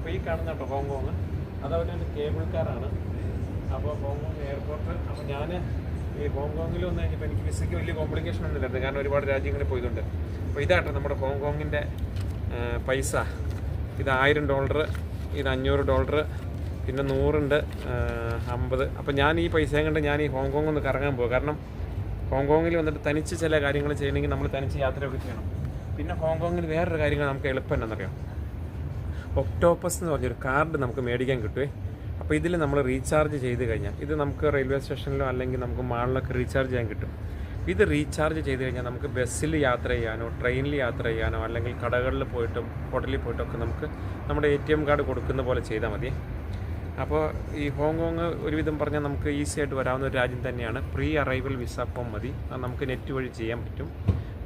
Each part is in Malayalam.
അപ്പോൾ ഈ കാണുന്ന കേട്ടോ ഹോങ്കോങ്, അതവിടെ ഒരു കേബിൾ കാറാണ്. അപ്പോൾ ഹോങ്കോങ് എയർപോർട്ട്. അപ്പോൾ ഞാൻ ഈ ഹോങ്കോങ്ങിൽ വന്നു കഴിഞ്ഞപ്പോൾ എനിക്ക് വിസയ്ക്ക് വലിയ കോംപ്ലിക്കേഷൻ ഒന്നും ഇല്ലായിരുന്നു, കാരണം ഒരുപാട് രാജ്യങ്ങളിൽ പോയതുകൊണ്ട്. അപ്പോൾ ഇതാട്ടോ നമ്മുടെ ഹോങ്കോങ്ങിൻ്റെ പൈസ. ഇത് $1000, ഇത് $500, പിന്നെ 100 50. അപ്പോൾ ഞാൻ ഈ പൈസയും കൊണ്ട് ഞാൻ ഈ ഹോങ്കോങ് ഒന്ന് കറങ്ങാൻ പോകും. കാരണം ഹോങ്കോങ്ങിൽ വന്നിട്ട് തനിച്ച് ചില കാര്യങ്ങൾ ചെയ്യണമെങ്കിൽ നമ്മൾ തനിച്ച് യാത്രയൊക്കെ ചെയ്യണം. പിന്നെ ഹോങ്കോങ്ങിൽ വേറൊരു കാര്യങ്ങൾ നമുക്ക് എളുപ്പം എന്നറിയാം, ഒക്ടോപ്പസ് എന്ന് പറഞ്ഞൊരു കാർഡ് നമുക്ക് മേടിക്കാൻ കിട്ടുമേ. അപ്പോൾ ഇതിൽ നമ്മൾ റീചാർജ് ചെയ്ത് കഴിഞ്ഞാൽ, ഇത് നമുക്ക് റെയിൽവേ സ്റ്റേഷനിലോ അല്ലെങ്കിൽ നമുക്ക് മാളിലൊക്കെ റീചാർജ് ചെയ്യാൻ കിട്ടും. ഇത് റീചാർജ് ചെയ്ത് കഴിഞ്ഞാൽ നമുക്ക് ബസ്സിൽ യാത്ര ചെയ്യാനോ ട്രെയിനിൽ യാത്ര ചെയ്യാനോ അല്ലെങ്കിൽ കടകളിൽ പോയിട്ടും ഹോട്ടലിൽ പോയിട്ടൊക്കെ നമുക്ക് നമ്മുടെ ATM കാർഡ് കൊടുക്കുന്ന പോലെ ചെയ്താൽ മതി. അപ്പോൾ ഈ ഹോങ്കോങ് ഒരുവിധം പറഞ്ഞാൽ നമുക്ക് ഈസി ആയിട്ട് വരാവുന്ന ഒരു രാജ്യം തന്നെയാണ്. പ്രീ അറൈവൽ വിസ ഫോം മതി, അത് നമുക്ക് നെറ്റ് വഴി ചെയ്യാൻ പറ്റും.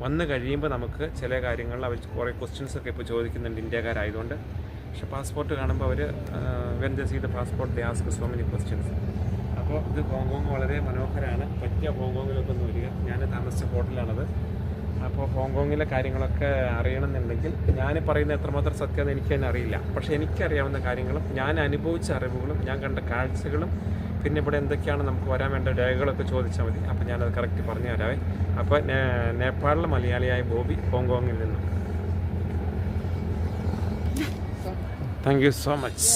വന്ന് കഴിയുമ്പോൾ നമുക്ക് ചില കാര്യങ്ങളിൽ അവർ കുറേ ക്വസ്റ്റ്യൻസൊക്കെ ഇപ്പോൾ ചോദിക്കുന്നുണ്ട് ഇന്ത്യക്കാരായതുകൊണ്ട്. പക്ഷേ പാസ്പോർട്ട് കാണുമ്പോൾ അവർ when they see the passport they ask so many questions. അപ്പോൾ ഇത് ഹോങ്കോങ് വളരെ മനോഹരമാണ്. പറ്റിയ ഹോങ്കോങ്ങിലൊക്കെ ഒന്ന് വരിക. ഞാൻ താമസിച്ച ഹോട്ടലാണത്. അപ്പോൾ ഹോങ്കോങ്ങിലെ കാര്യങ്ങളൊക്കെ അറിയണമെന്നുണ്ടെങ്കിൽ ഞാൻ പറയുന്ന എത്രമാത്രം സത്യം എനിക്ക് തന്നെ അറിയില്ല, പക്ഷേ എനിക്കറിയാവുന്ന കാര്യങ്ങളും ഞാൻ അനുഭവിച്ച അറിവുകളും ഞാൻ കണ്ട കാഴ്ചകളും പിന്നെ ഇവിടെ എന്തൊക്കെയാണ് നമുക്ക് വരാൻ വേണ്ട രേഖകളൊക്കെ ചോദിച്ചാൽ മതി. അപ്പോൾ ഞാനത് കറക്റ്റ് പറഞ്ഞു തരാവേ. അപ്പോൾ നേപ്പാളിലെ മലയാളിയായ ബോബി, ഹോങ്കോങ്ങിൽ നിന്നും. Thank you so much.